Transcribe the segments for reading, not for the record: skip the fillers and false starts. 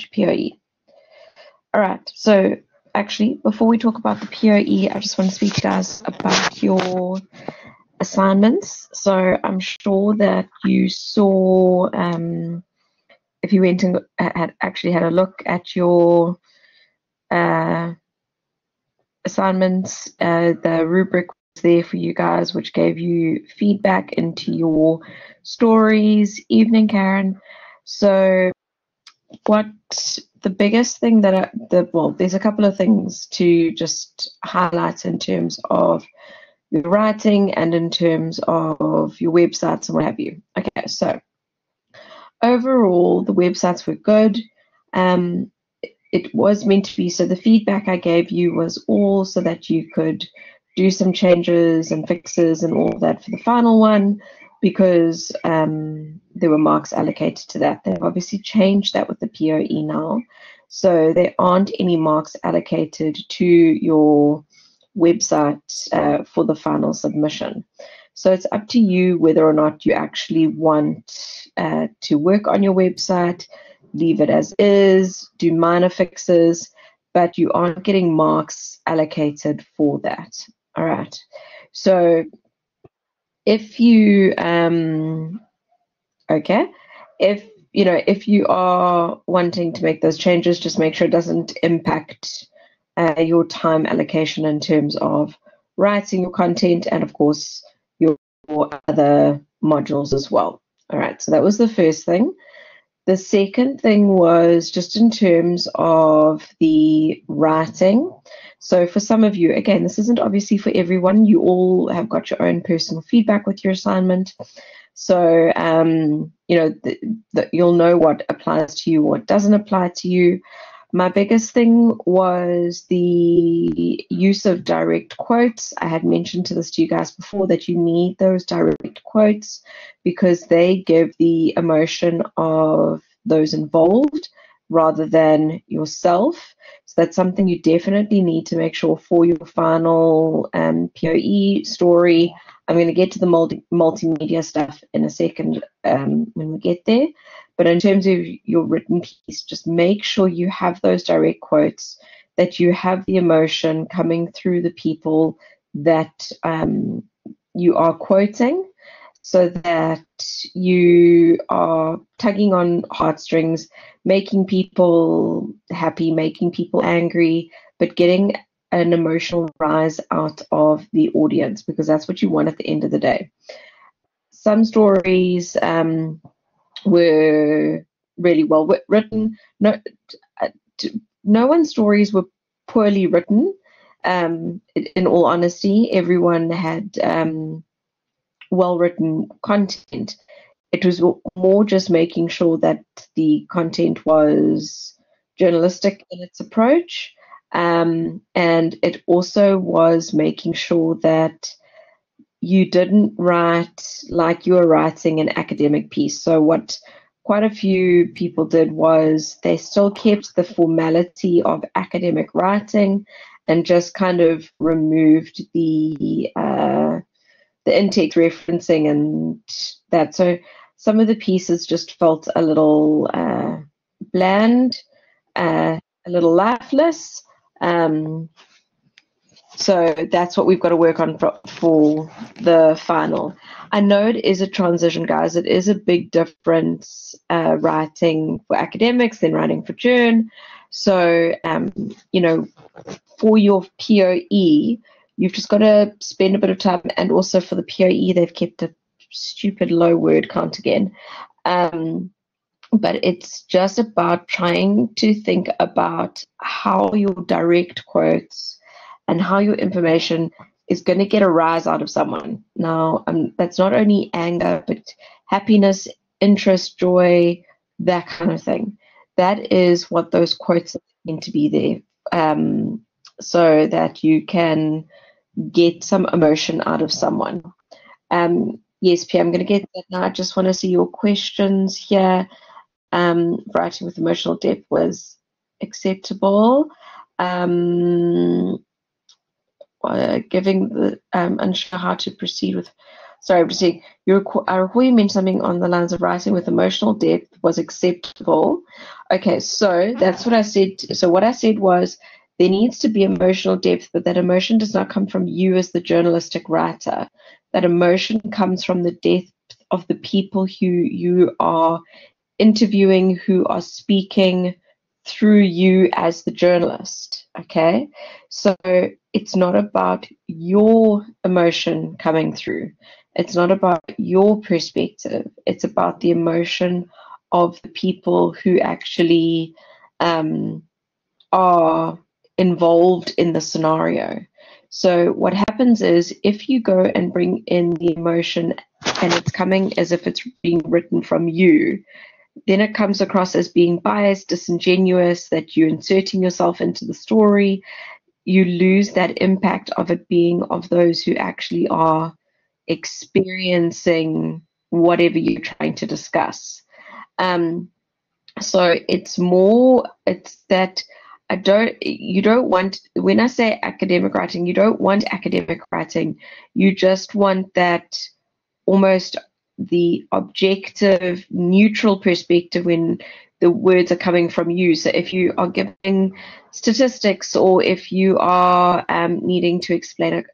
POE. All right, so actually, before we talk about the POE, I just want to speak to you guys about your assignments. So I'm sure that you saw, if you went and had a look at your assignments, the rubric was there for you guys, which gave you feedback into your stories. Evening, Karen. So what the biggest thing that there's a couple of things to just highlight in terms of your writing and in terms of your websites and what have you. Okay, so overall the websites were good. It was meant to be, so the feedback I gave you was all so that you could do some changes and fixes and all of that for the final one, because there were marks allocated to that. They've obviously changed that with the POE now, so there aren't any marks allocated to your website for the final submission. So it's up to you whether or not you actually want to work on your website, leave it as is, do minor fixes, but you aren't getting marks allocated for that. All right. So if you if you are wanting to make those changes, just make sure it doesn't impact your time allocation in terms of writing your content and of course your other modules as well. All right, so that was the first thing. The second thing was just in terms of the writing. So for some of you, again, this isn't obviously for everyone. You all have got your own personal feedback with your assignment. So, you'll know what applies to you, what doesn't apply to you. My biggest thing was the use of direct quotes. I had mentioned to you guys before that you need those direct quotes because they give the emotion of those involved rather than yourself. So that's something you definitely need to make sure for your final POE story. I'm going to get to the multimedia stuff in a second when we get there. But in terms of your written piece, just make sure you have those direct quotes, that you have the emotion coming through the people that you are quoting, so that you are tugging on heartstrings, making people happy, making people angry, but getting an emotional rise out of the audience, because that's what you want at the end of the day. Some stories were really well written. No one's stories were poorly written. In all honesty, everyone had well-written content. It was more just making sure that the content was journalistic in its approach, and it also was making sure that you didn't write like you were writing an academic piece. So what quite a few people did was they still kept the formality of academic writing and just kind of removed the in-text referencing and that. So some of the pieces just felt a little bland, a little lifeless. So that's what we've got to work on for the final. I know it is a transition, guys. It is a big difference writing for academics than writing for JRN. So, for your POE, you've just got to spend a bit of time. And also for the POE, they've kept a stupid low word count again. But it's just about trying to think about how your direct quotes and how your information is going to get a rise out of someone. Now, that's not only anger, but happiness, interest, joy, that kind of thing. That is what those quotes are meant to be there, so that you can get some emotion out of someone. Yes, P, I'm going to get that now. I just want to see your questions here. Writing with emotional depth was acceptable. Giving the unsure how to proceed with. Sorry, I recall you mentioned something on the lines of writing with emotional depth was acceptable. Okay, so that's what I said. So what I said was there needs to be emotional depth, but that emotion does not come from you as the journalistic writer. That emotion comes from the depth of the people who you are interviewing, who are speaking through you as the journalist. Okay, so it's not about your emotion coming through. It's not about your perspective. It's about the emotion of the people who actually are involved in the scenario. So what happens is if you go and bring in the emotion and it's coming as if it's being written from you, then it comes across as being biased, disingenuous, that you're inserting yourself into the story. You lose that impact of it being of those who actually are experiencing whatever you're trying to discuss. So it's that you don't want, when I say academic writing, you don't want academic writing. You just want that almost the objective, neutral perspective when the words are coming from you. So if you are giving statistics or if you are needing to explain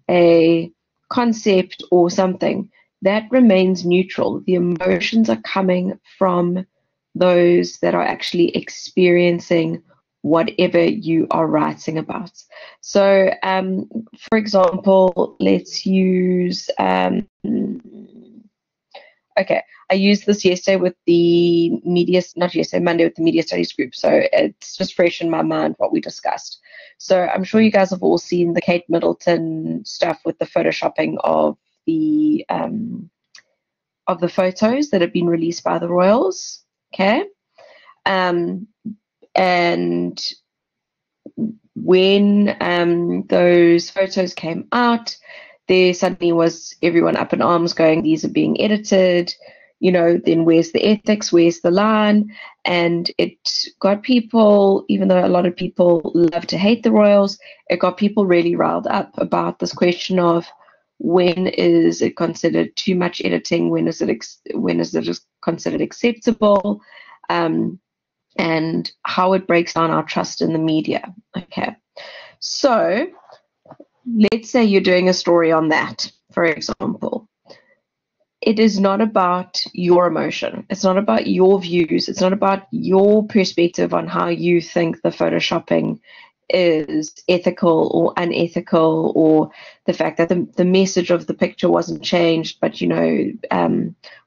a concept or something, that remains neutral. The emotions are coming from those that are actually experiencing whatever you are writing about. So, for example, let's use, okay, I used this yesterday with the media, not yesterday, Monday with the media studies group. So it's just fresh in my mind what we discussed. So I'm sure you guys have all seen the Kate Middleton stuff with the photoshopping of the photos that have been released by the royals. Okay. And when those photos came out, there suddenly was everyone up in arms going, these are being edited, then where's the ethics, where's the line? And it got people, even though a lot of people love to hate the royals, it got people really riled up about this question of when is it considered too much editing, when is it just considered acceptable, and how it breaks down our trust in the media. Okay, so let's say you're doing a story on that, for example. It is not about your emotion. It's not about your views. It's not about your perspective on how you think the photoshopping is ethical or unethical, or the fact that the message of the picture wasn't changed, but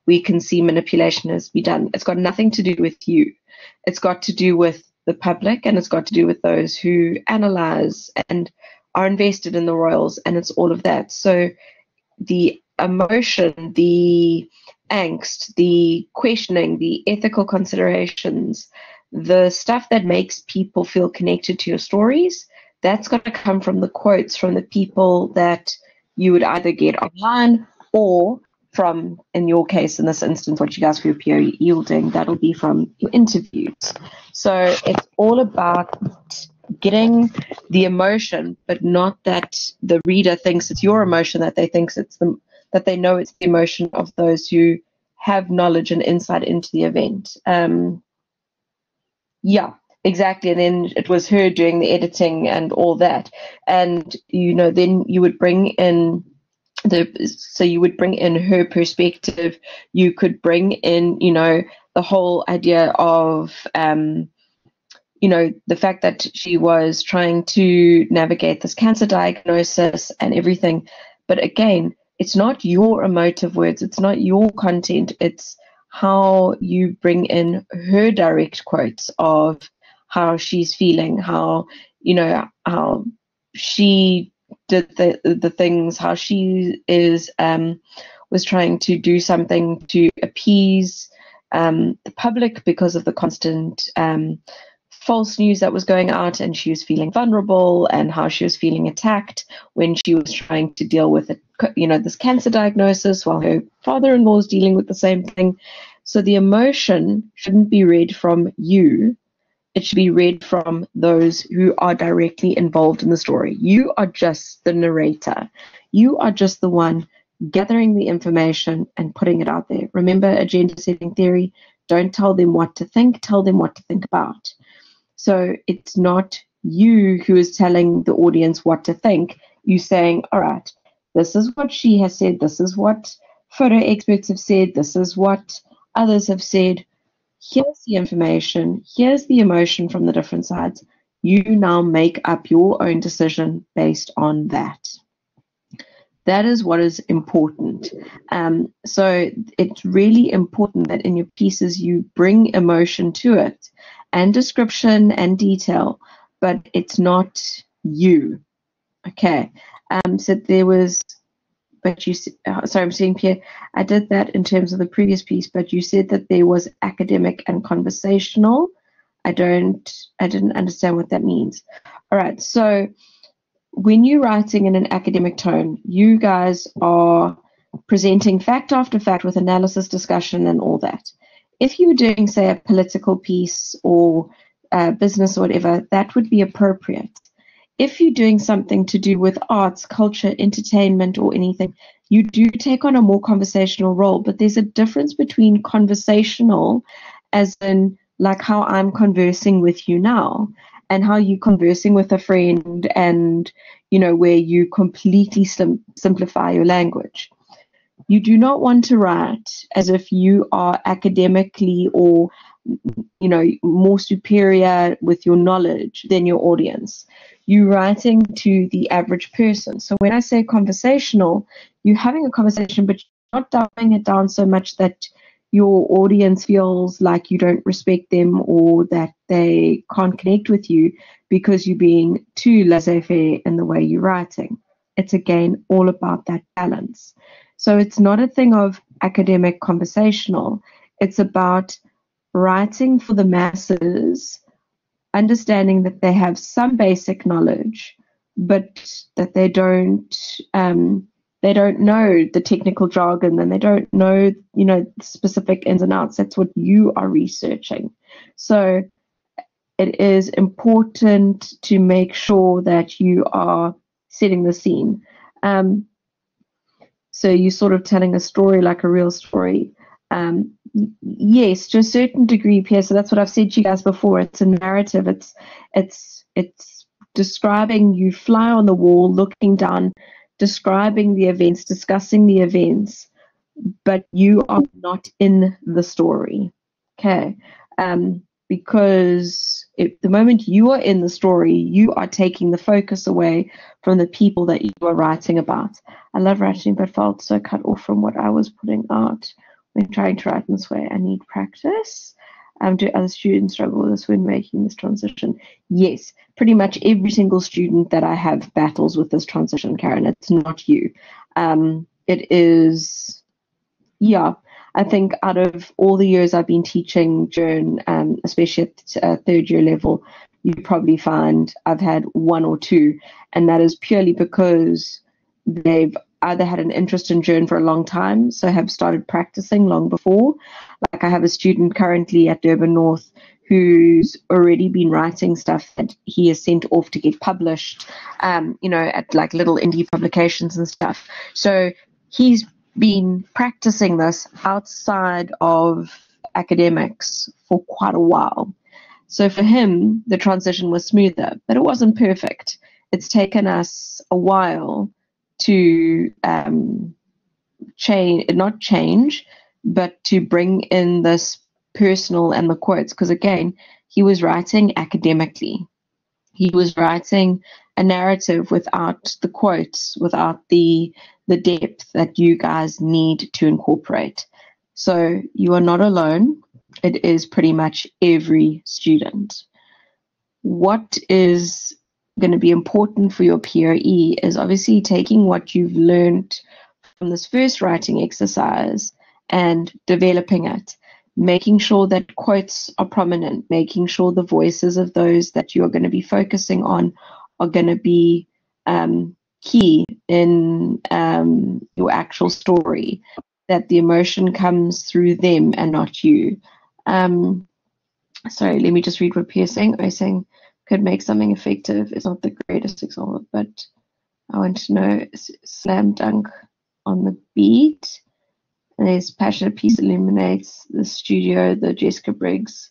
we can see manipulation has been done. It's got nothing to do with you. It's got to do with the public, and it's got to do with those who analyze and are invested in the royals, and it's all of that. So the emotion, the angst, the questioning, the ethical considerations, the stuff that makes people feel connected to your stories, that's going to come from the quotes from the people that you would either get online or from, in your case, in this instance, what you guys group are yielding, that'll be from your interviews. So it's all about getting the emotion, but not that the reader thinks it's your emotion, that they know it's the emotion of those who have knowledge and insight into the event. Yeah, exactly. And then it was her doing the editing and all that. And then you would bring in her perspective. You could bring in, the whole idea of the fact that she was trying to navigate this cancer diagnosis and everything. But again, it's not your emotive words. It's not your content. It's how you bring in her direct quotes of how she's feeling, how she did the things, how she was trying to do something to appease the public because of the constant false news that was going out, and she was feeling vulnerable, and how she was feeling attacked when she was trying to deal with it, this cancer diagnosis, while her father-in-law is dealing with the same thing. So the emotion shouldn't be read from you. It should be read from those who are directly involved in the story. You are just the narrator. You are just the one gathering the information and putting it out there. Remember agenda setting theory? Don't tell them what to think, tell them what to think about. So it's not you who is telling the audience what to think. You're saying, all right, this is what she has said, this is what photo experts have said, this is what others have said. Here's the information, here's the emotion from the different sides. You now make up your own decision based on that. That is what is important. So it's really important that in your pieces you bring emotion to it, and description and detail, but it's not you. Okay. So there was, but you, sorry, I'm saying, Pierre, I did that in terms of the previous piece, but you said that there was academic and conversational. I didn't understand what that means. All right. So when you're writing in an academic tone, you guys are presenting fact after fact with analysis, discussion, and all that. If you were doing, say, a political piece or business or whatever, that would be appropriate. If you're doing something to do with arts, culture, entertainment, or anything, you do take on a more conversational role. But there's a difference between conversational, as in like how I'm conversing with you now, and how you're conversing with a friend, and where you completely simplify your language. You do not want to write as if you are academically or more superior with your knowledge than your audience. You're writing to the average person. So when I say conversational, you're having a conversation, but you're not dumbing it down so much that your audience feels like you don't respect them or that they can't connect with you because you're being too laissez-faire in the way you're writing. It's again all about that balance. So it's not a thing of academic conversational. It's about writing for the masses, understanding that they have some basic knowledge, but that they don't know the technical jargon, and they don't know, specific ins and outs. That's what you are researching. So it is important to make sure that you are setting the scene. So you're sort of telling a story like a real story. Yes, to a certain degree, Pierre. So that's what I've said to you guys before. It's a narrative. It's describing. You fly on the wall, looking down, describing the events, discussing the events, but you are not in the story. Okay. Because the moment you are in the story, you are taking the focus away from the people that you are writing about. I love writing, but felt so cut off from what I was putting out when trying to write in this way. I need practice. Do other students struggle with this when making this transition? Yes, pretty much every single student that I have battles with this transition, Karen. It's not you. It is, yeah. I think out of all the years I've been teaching JRN, especially at third year level, you probably find I've had one or two, and that is purely because they've either had an interest in JRN for a long time, so have started practicing long before. Like I have a student currently at Durban North who's already been writing stuff that he has sent off to get published, at like little indie publications and stuff. So he's been practicing this outside of academics for quite a while. So for him, the transition was smoother, but it wasn't perfect. It's taken us a while to not change, but to bring in this personal and the quotes, because again, he was writing academically. He was writing a narrative without the quotes, without the depth that you guys need to incorporate. So you are not alone. It is pretty much every student. What is going to be important for your PRE is obviously taking what you've learned from this first writing exercise and developing it, making sure that quotes are prominent, making sure the voices of those that you're going to be focusing on are going to be key in your actual story, that the emotion comes through them and not you. Sorry, let me just read what Pierre's saying. I'm saying could make something effective. It's not the greatest example, but I want to know slam dunk on the beat. And there's passionate piece illuminates the studio. The Jessica Briggs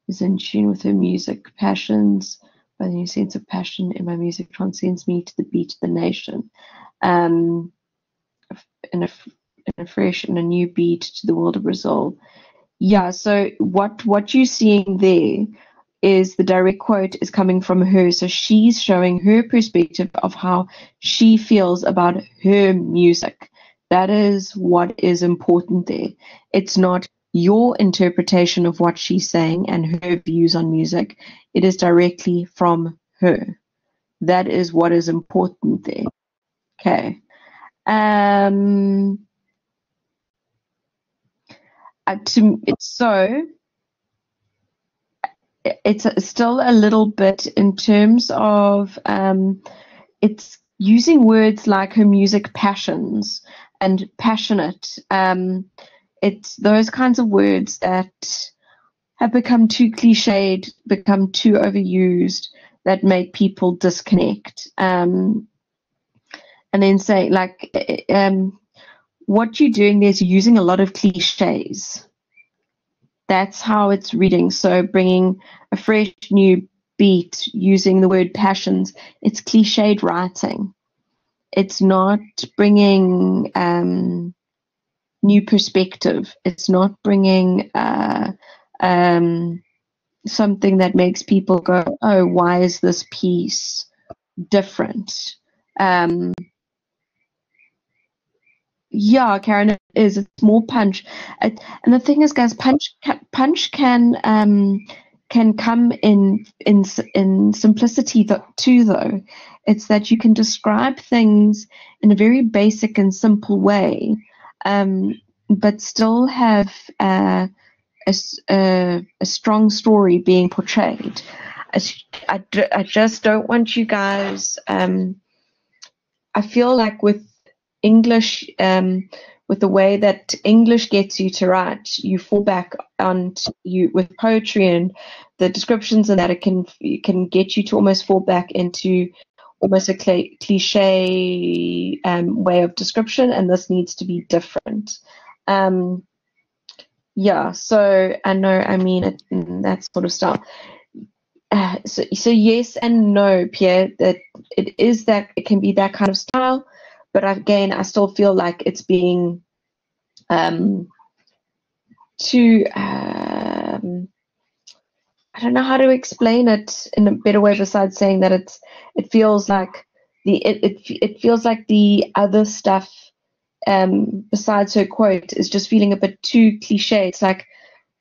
is in tune with her music passions. By the new sense of passion in my music transcends me to the beat of the nation. In a fresh and a new beat to the world of Brazil. Yeah, so what you're seeing there is the direct quote is coming from her. So she's showing her perspective of how she feels about her music. That is what is important there. It's not your interpretation of what she's saying and her views on music. It is directly from her. That is what is important there. Okay. It's still a little bit in terms of it's using words like her music passions and passionate. It's those kinds of words that have become too cliched, become too overused, that make people disconnect. And then say, like, what you're doing there is using a lot of cliches. That's how it's reading. So bringing a fresh new beat, using the word passions, it's cliched writing. It's not bringing new perspective. It's not bringing something that makes people go, oh, why is this piece different? Yeah, Karen, it is. It's more punch. And the thing is, guys, punch can come in simplicity too. Though it's that you can describe things in a very basic and simple way, but still have a strong story being portrayed. I just don't want you guys. I feel like with English, with the way that English gets you to write, you fall back on you with poetry and the descriptions, and that it can get you to almost fall back into almost a cliche way of description, and this needs to be different. Yeah, so I know, I mean it in that sort of style. So yes and no, Pierre, that it can be that kind of style. But again, I still feel like it's being too. I don't know how to explain it in a better way besides saying that it feels like it feels like the other stuff besides her quote is just feeling a bit too cliche. It's like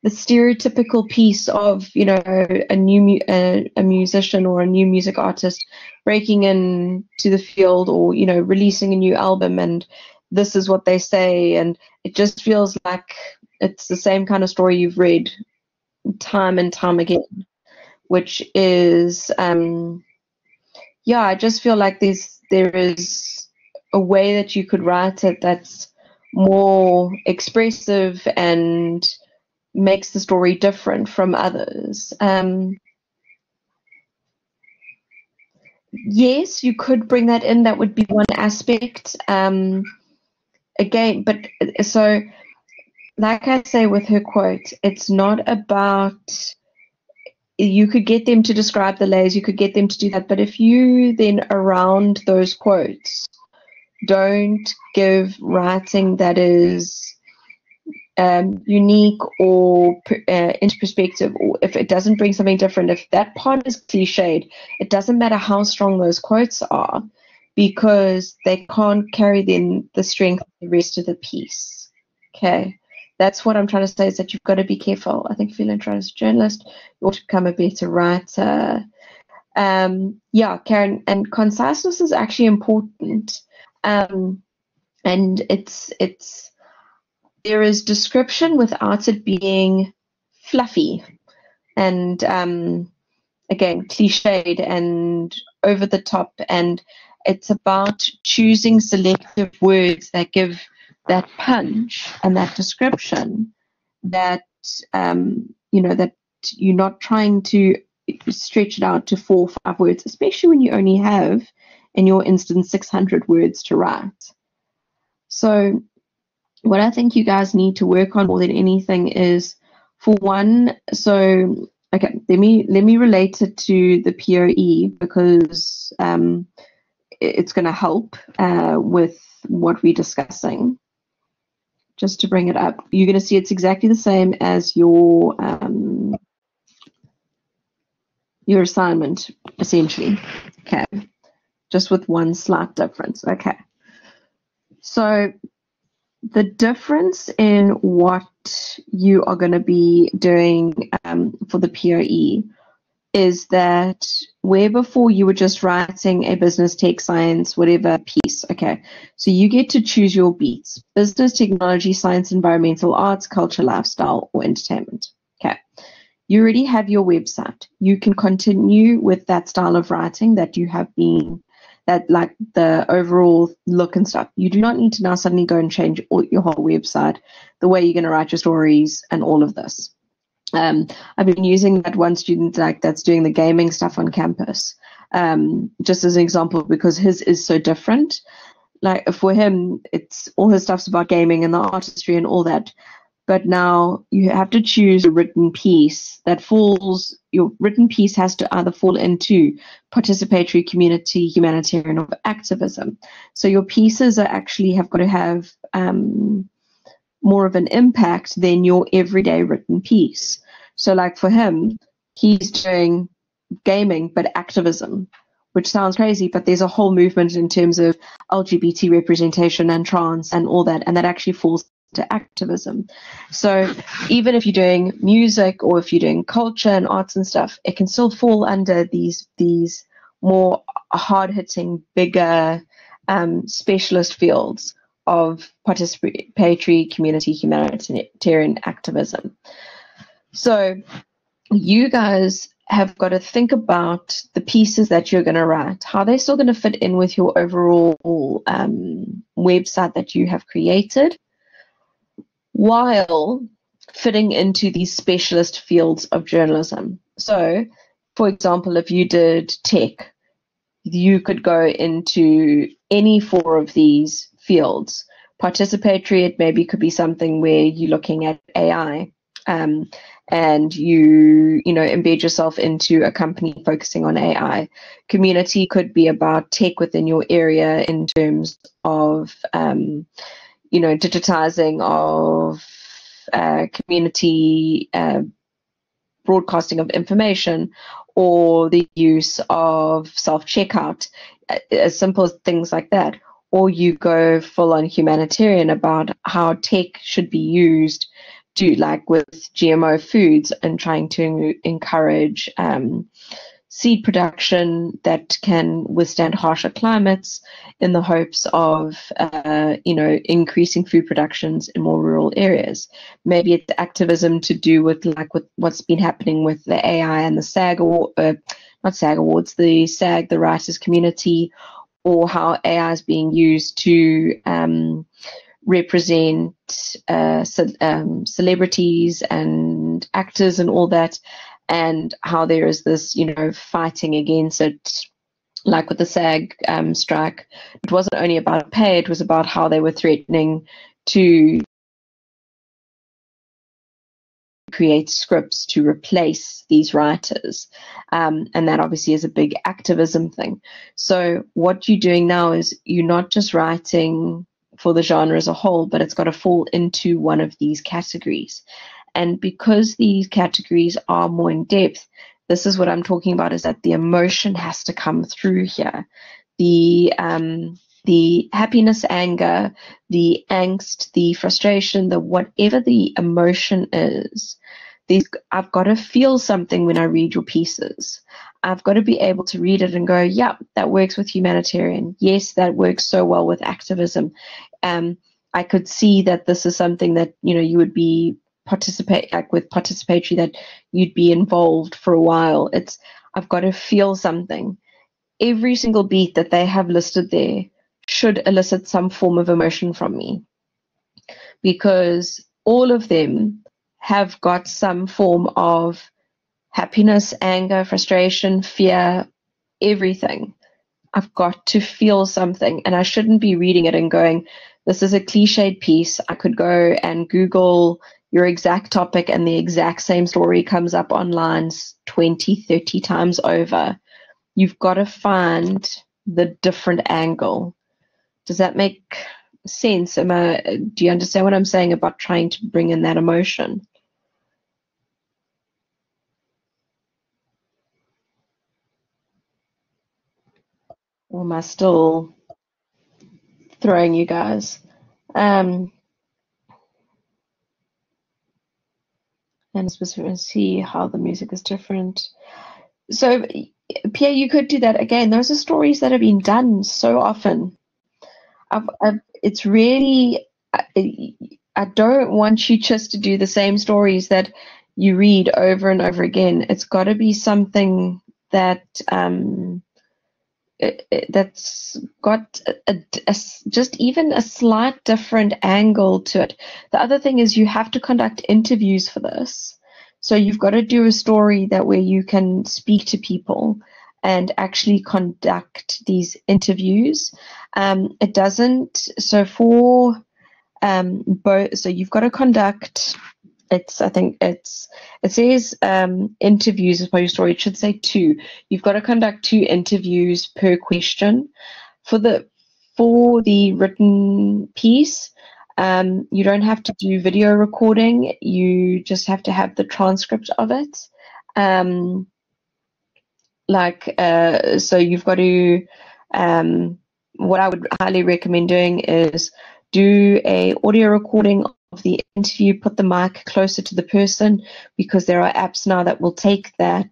the stereotypical piece of, you know, a musician or a new music artist breaking into the field, or, you know, releasing a new album, and this is what they say, and it just feels like it's the same kind of story you've read time and time again, which is yeah, I just feel like there is a way that you could write it that's more expressive and makes the story different from others. Yes, you could bring that in. That would be one aspect. Again, but so, like I say with her quote, it's not about, you could get them to describe the layers, you could get them to do that, but if you then around those quotes don't give writing that is unique or into perspective, or if it doesn't bring something different, if that part is cliched, it doesn't matter how strong those quotes are, because they can't carry the strength of the rest of the piece. Okay, that's what I'm trying to say, is that you've got to be careful. I think if you're an enterprise journalist, you ought to become a better writer. Yeah, Karen, and conciseness is actually important, and it's there is description without it being fluffy and again cliched and over the top, and it's about choosing selective words that give that punch and that description, that you know, that you're not trying to stretch it out to 4 or 5 words, especially when you only have, in your instance, 600 words to write. So what I think you guys need to work on more than anything is, for one, so okay, let me relate it to the POE, because it's going to help with what we're discussing. Just to bring it up, you're going to see it's exactly the same as your assignment, essentially. Okay, just with one slight difference. Okay, so the difference in what you are going to be doing for the POE is that where before you were just writing a business, tech, science, whatever piece, okay, so you get to choose your beats: business, technology, science, environmental, arts, culture, lifestyle, or entertainment. Okay, you already have your website. You can continue with that style of writing that you have been, that like the overall look and stuff. You do not need to now suddenly go and change your whole website, the way you're going to write your stories and all of this. I've been using that one student that's doing the gaming stuff on campus, just as an example, because his is so different. Like for him, it's all his stuff's about gaming and the artistry and all that. But now you have to choose a written piece that falls. Your written piece has to either fall into participatory, community, humanitarian, or activism. So your pieces are actually have got to have more of an impact than your everyday written piece. So like for him, he's doing gaming but activism, which sounds crazy, but there's a whole movement in terms of LGBT representation and trans and all that, and that actually falls to activism. So even if you're doing music or if you're doing culture and arts and stuff, it can still fall under these more hard-hitting, bigger specialist fields of participatory, community, humanitarian activism. So you guys have got to think about the pieces that you're going to write, how they're still going to fit in with your overall website that you have created, while fitting into these specialist fields of journalism. So, for example, if you did tech, you could go into any four of these fields. Participatory, it maybe could be something where you're looking at AI, and you embed yourself into a company focusing on AI. Community could be about tech within your area in terms of digitizing of community broadcasting of information, or the use of self-checkout, as simple as things like that. Or you go full on humanitarian about how tech should be used to, like with GMO foods, and trying to encourage seed production that can withstand harsher climates, in the hopes of increasing food productions in more rural areas. Maybe it's activism to do with what's been happening with the AI and the SAG award, not SAG awards, the SAG, the writers community, or how AI is being used to represent celebrities and actors and all that, and how there is this, fighting against it. Like with the SAG strike, it wasn't only about pay, it was about how they were threatening to create scripts to replace these writers. And that obviously is a big activism thing. So what you're doing now is you're not just writing for the genre as a whole, but it's got to fall into one of these categories. And because these categories are more in depth, this is what I'm talking about, is that the emotion has to come through here. The happiness, anger, the angst, the frustration, the whatever the emotion is, I've got to feel something when I read your pieces. I've got to be able to read it and go, yeah, that works with humanitarian. Yes, that works so well with activism. I could see that this is something that, you would be with participatory, that you'd be involved for a while. I've got to feel something. Every single beat that they have listed there should elicit some form of emotion from me, because all of them have got some form of happiness, anger, frustration, fear, everything. I've got to feel something, and I shouldn't be reading it and going, this is a cliched piece. I could go and Google your exact topic and the exact same story comes up online 20, 30 times over. You've got to find the different angle. Does that make sense? Do you understand what I'm saying about trying to bring in that emotion? Or am I still throwing you guys? And specifically see how the music is different. So, Pierre, you could do that again. Those are stories that have been done so often. It's really, I don't want you just to do the same stories that you read over and over again. It's got to be something that that's got just even a slight different angle to it. The other thing is you have to conduct interviews for this. So you've got to do a story that where you can speak to people and actually conduct these interviews. It doesn't, so for both, so you've got to conduct, it says interviews for your story. It should say 2. You've got to conduct 2 interviews per question. For the written piece, you don't have to do video recording. You just have to have the transcript of it. So you've got to, what I would highly recommend doing is do a audio recording of the interview, put the mic closer to the person, because there are apps now that will take that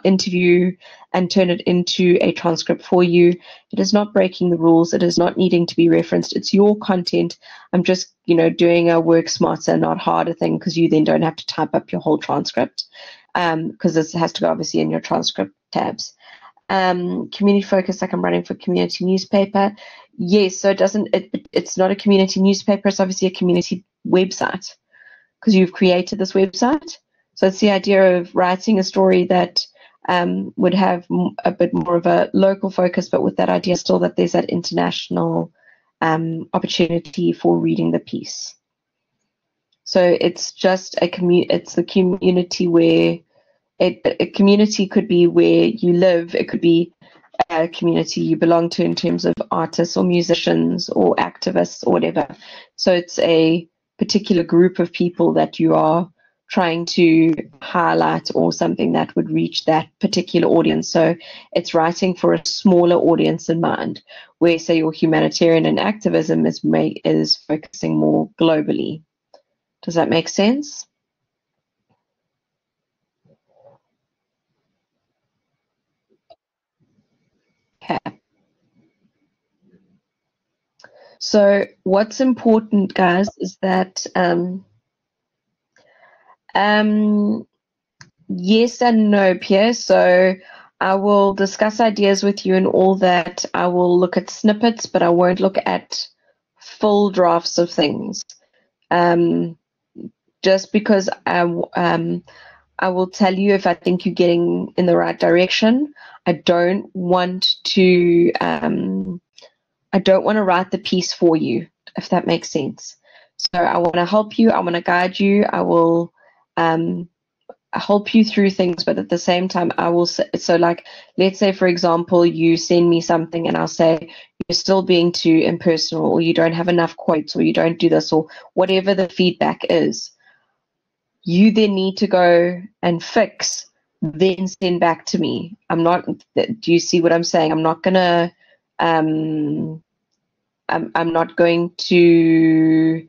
interview and turn it into a transcript for you. It is not breaking the rules. It is not needing to be referenced. It's your content. I'm just, doing a work smarter, not harder thing, because you then don't have to type up your whole transcript, because this has to go obviously in your transcript tabs. Community focus, like I'm running for community newspaper. Yes, so it's not a community newspaper, it's obviously a community website, because you've created this website. So it's the idea of writing a story that would have a bit more of a local focus, but with that idea still that there's that international opportunity for reading the piece. So it's just it's the community where a community could be where you live. It could be a community you belong to in terms of artists or musicians or activists or whatever. So it's a particular group of people that you are trying to highlight, or something that would reach that particular audience. So it's writing for a smaller audience in mind, where say your humanitarian and activism is focusing more globally. Does that make sense? Okay. So what's important, guys, is that yes and no, Pierre. So I will discuss ideas with you and all that. I will look at snippets, but I won't look at full drafts of things. Just because I will tell you if I think you're getting in the right direction. I don't want to write the piece for you, if that makes sense. So I want to help you. I want to guide you. I will help you through things, but at the same time, I will. So, like, let's say, for example, you send me something and I'll say, you're still being too impersonal, or you don't have enough quotes, or you don't do this, or whatever the feedback is. You then need to go and fix, then send back to me. I'm not, do you see what I'm saying? I'm not going to, I'm not going to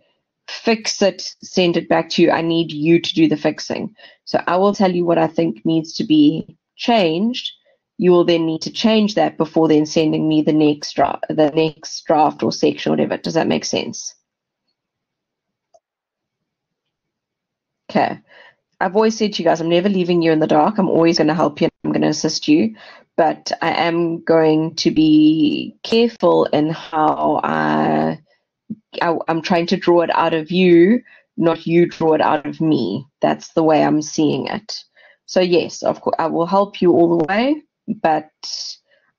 fix it, send it back to you. I need you to do the fixing. So I will tell you what I think needs to be changed. You will then need to change that before then sending me the next draft or section, or whatever. Does that make sense? Okay. I've always said to you guys, I'm never leaving you in the dark. I'm always going to help you and I'm going to assist you. But I am going to be careful in how I'm trying to draw it out of you, not you draw it out of me. That's the way I'm seeing it. So yes, of course, I will help you all the way, but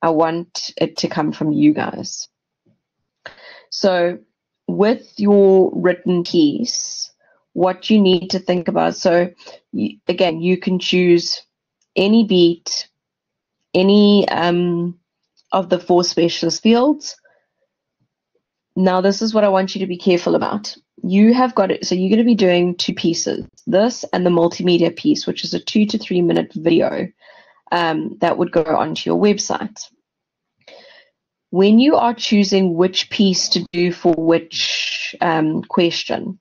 I want it to come from you guys. So with your written piece, what you need to think about, so again, you can choose any beat, any of the 4 specialist fields. Now, this is what I want you to be careful about. You have got it, so you're going to be doing 2 pieces, this and the multimedia piece, which is a 2 to 3 minute video that would go onto your website. When you are choosing which piece to do for which question,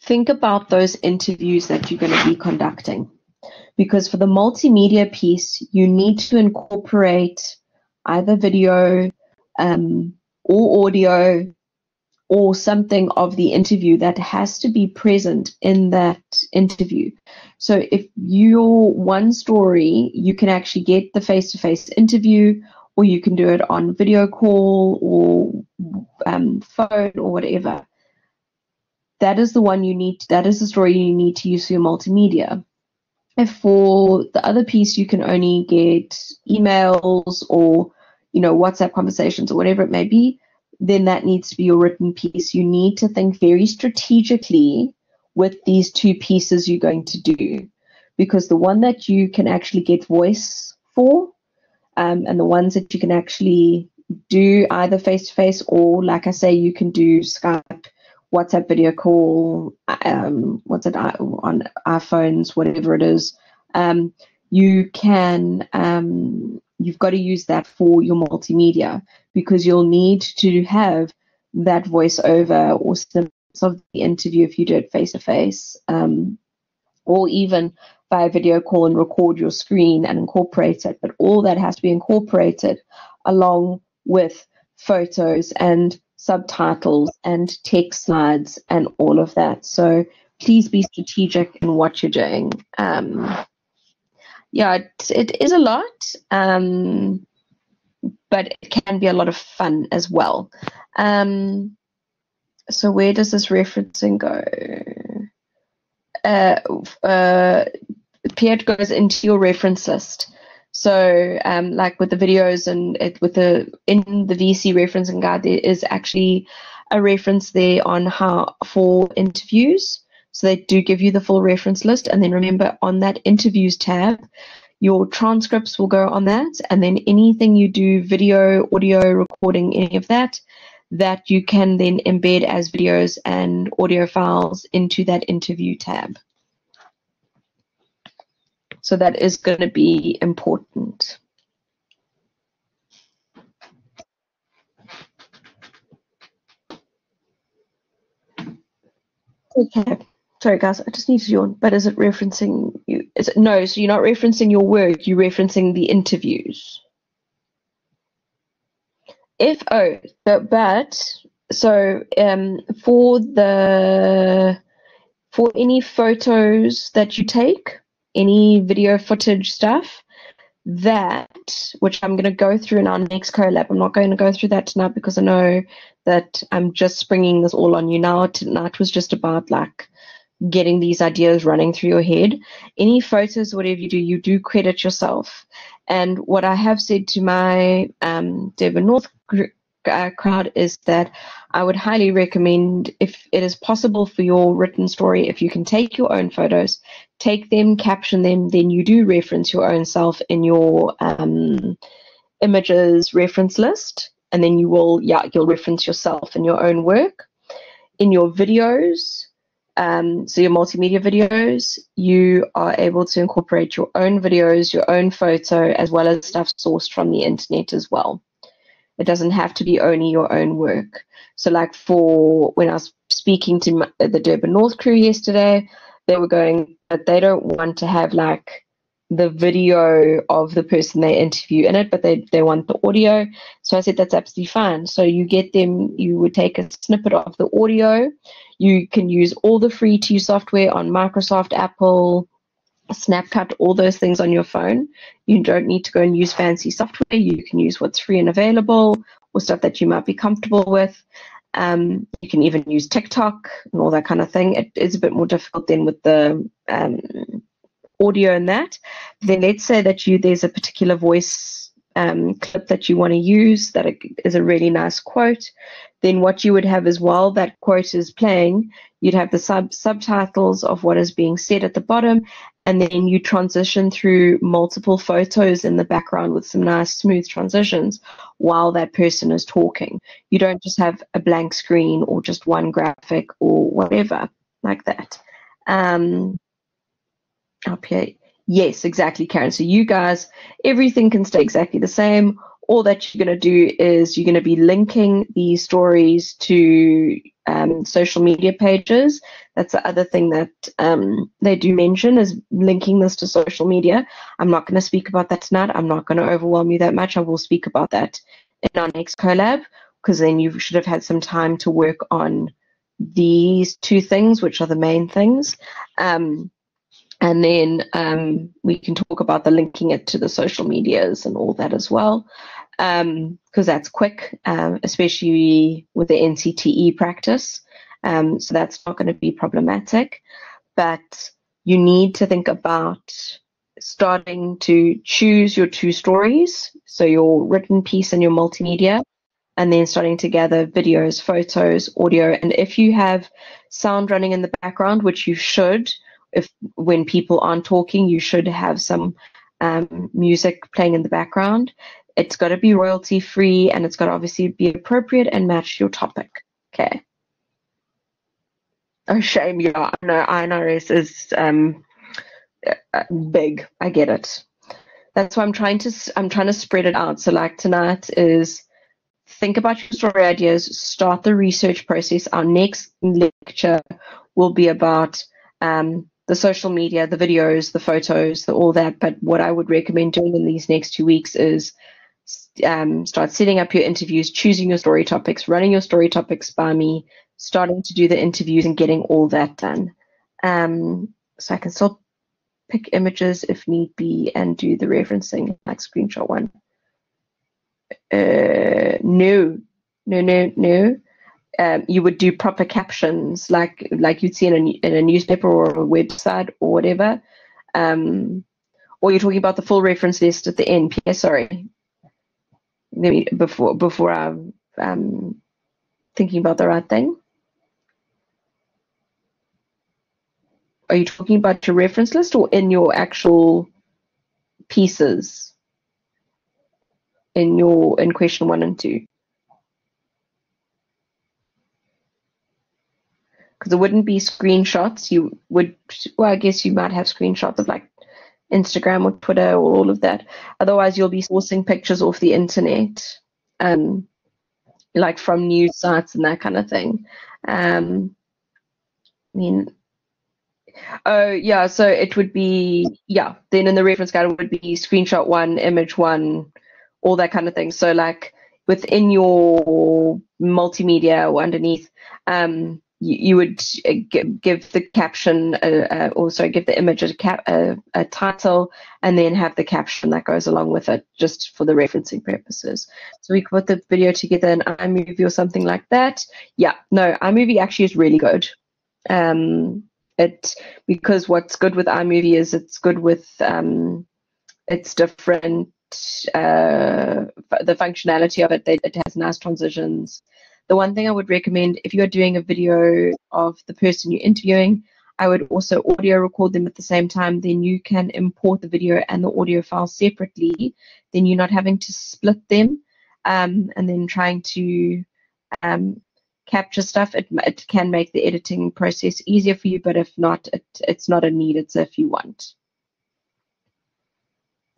think about those interviews that you're going to be conducting. Because for the multimedia piece, you need to incorporate either video or audio or something of the interview that has to be present in that interview. So if your one story, you can actually get the face-to-face interview, or you can do it on video call or phone or whatever. That is the one you need, that is the story you need to use for your multimedia. If for the other piece you can only get emails or, you know, WhatsApp conversations or whatever it may be, then that needs to be your written piece. You need to think very strategically with these 2 pieces you're going to do, because the one that you can actually get voice for, and the ones that you can actually do either face-to-face or, like I say, you can do Skype, WhatsApp video call, on iPhones, whatever it is, you can, you've got to use that for your multimedia, because you'll need to have that voiceover or snippets of the interview if you do it face-to-face, or even via video call and record your screen and incorporate it. But all that has to be incorporated along with photos and subtitles and text slides and all of that. So please be strategic in what you're doing. Yeah, it is a lot, but it can be a lot of fun as well. So where does this referencing go? Pierre goes into your reference list. So like with the videos and in the VC referencing guide, there is actually a reference there on how for interviews. So they do give you the full reference list. And then remember, on that interviews tab, your transcripts will go on that. And then anything you do, video, audio, recording, any of that, that you can then embed as videos and audio files into that interview tab. So that is going to be important. Okay. Sorry, guys, I just need to yawn. But is it referencing you? Is it, no, so you're not referencing your work, you're referencing the interviews. So for any photos that you take, any video footage stuff, that, which I'm going to go through in our next collab. I'm not going to go through that tonight because I know that I'm just springing this all on you now. Tonight was just about like getting these ideas running through your head. Any photos, whatever you do credit yourself. And what I have said to my Durban North crowd is that I would highly recommend, if it is possible for your written story, if you can take your own photos, take them, caption them, then you do reference your own self in your images reference list, and then you'll reference yourself in your own work. In your videos, so your multimedia videos, you are able to incorporate your own videos, your own photo, as well as stuff sourced from the internet as well. It doesn't have to be only your own work. So like when I was speaking to the Durban North crew yesterday, they were going, but they don't want to have like the video of the person they interview in it, but they want the audio. So I said, that's absolutely fine. So you get them, you would take a snippet of the audio. You can use all the free to use software on Microsoft, Apple, Snapcut, all those things on your phone. You don't need to go and use fancy software. You can use what's free and available or stuff that you might be comfortable with. You can even use TikTok and all that kind of thing. It is a bit more difficult than with the audio and that. Then let's say that there's a particular voice clip that you want to use that is a really nice quote. Then what you would have is, while that quote is playing, you'd have the subtitles of what is being said at the bottom, and then you transition through multiple photos in the background with some nice smooth transitions while that person is talking. You don't just have a blank screen or just one graphic or whatever like that. Up here. Yes, exactly, Karen. So you guys, everything can stay exactly the same. All that you're going to do is you're going to be linking these stories to social media pages. That's the other thing that they do mention, is linking this to social media. I'm not going to speak about that tonight. I'm not going to overwhelm you that much. I will speak about that in our next collab, because then you should have had some time to work on these two things, which are the main things. And then we can talk about the linking it to the social medias and all that as well, because that's quick, especially with the NCTE practice. So that's not going to be problematic. But you need to think about starting to choose your two stories, so your written piece and your multimedia, and then starting to gather videos, photos, audio. And if you have sound running in the background, which you should, when people aren't talking, you should have some music playing in the background. It's got to be royalty free, and it's got to obviously be appropriate and match your topic. Okay. Oh, shame. Yeah, I know INRS is big. I get it. That's why I'm trying to spread it out. So like tonight is, think about your story ideas, start the research process. Our next lecture will be about the social media, the videos, the photos, all that. But what I would recommend doing in these next 2 weeks is start setting up your interviews, choosing your story topics, running your story topics by me, starting to do the interviews and getting all that done. So I can still pick images if need be and do the referencing, like screenshot one. No. You would do proper captions, like you'd see in a newspaper or a website or whatever. Or you're talking about the full reference list at the end. Yeah, sorry. Before I'm thinking about the right thing. Are you talking about your reference list or in your actual pieces in question 1 and 2? Because it wouldn't be screenshots. You would, well, I guess you might have screenshots of like Instagram or Twitter or all of that. Otherwise, you'll be sourcing pictures off the internet, like from news sites and that kind of thing. I mean, oh yeah, so it would be, yeah, then in the reference guide it would be screenshot 1, image 1, all that kind of thing. So like within your multimedia or underneath, you would give the caption, also give the image a title, and then have the caption that goes along with it, just for the referencing purposes. So we could put the video together in iMovie or something like that. Yeah, no, iMovie actually is really good. Because what's good with iMovie is it's good with it's different, the functionality of it. It has nice transitions. The one thing I would recommend, if you're doing a video of the person you're interviewing, I would also audio record them at the same time. Then you can import the video and the audio file separately. Then you're not having to split them and then trying to capture stuff. It can make the editing process easier for you, but if not, it's not a need. It's if you want.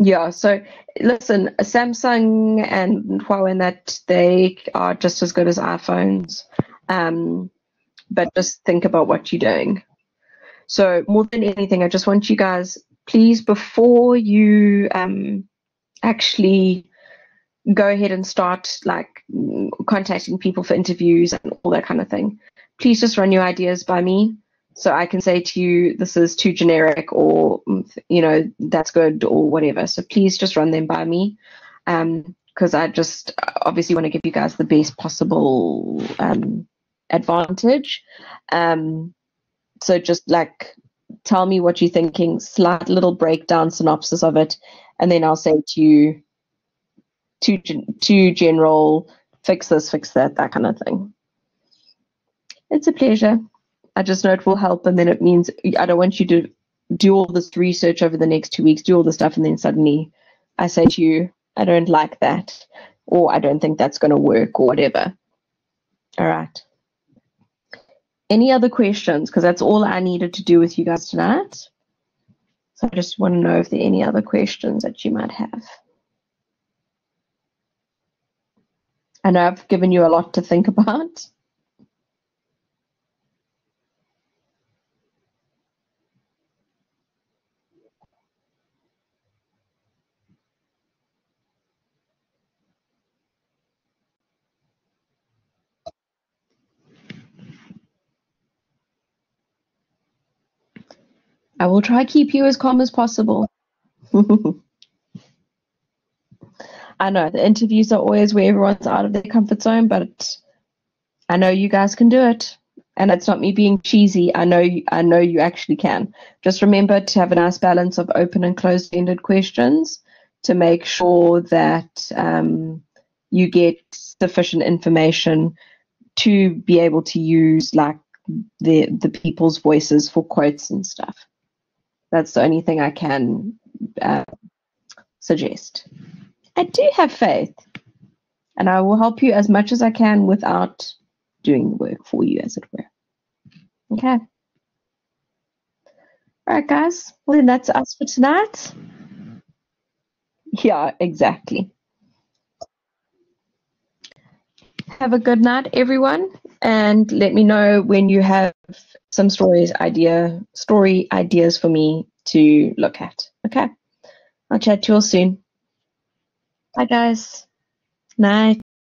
Yeah, so listen, Samsung and Huawei, and that they are just as good as iPhones, but just think about what you're doing. So more than anything, I just want you guys, please, before you actually go ahead and start like contacting people for interviews and all that kind of thing, please just run your ideas by me. So I can say to you, this is too generic, or, you know, that's good, or whatever. So please just run them by me, because I just obviously want to give you guys the best possible advantage. So just like tell me what you're thinking, slight little breakdown synopsis of it, and then I'll say to you, too general, fix this, fix that, that kind of thing. It's a pleasure. I just know it will help, and then it means I don't want you to do all this research over the next 2 weeks, do all the stuff, and then suddenly I say to you, I don't like that, or I don't think that's going to work, or whatever. All right. Any other questions? Because that's all I needed to do with you guys tonight. So I just want to know if there are any other questions that you might have. I know I've given you a lot to think about. I will try to keep you as calm as possible. I know the interviews are always where everyone's out of their comfort zone, but I know you guys can do it. And it's not me being cheesy. I know you actually can. Just remember to have a nice balance of open and closed-ended questions to make sure that you get sufficient information to be able to use like the people's voices for quotes and stuff. That's the only thing I can suggest. I do have faith, and I will help you as much as I can without doing the work for you, as it were. Okay. All right, guys. Well, then that's us for tonight. Yeah, exactly. Have a good night, everyone, and let me know when you have some story ideas for me to look at. Okay. I'll chat to you all soon. Bye, guys. Night.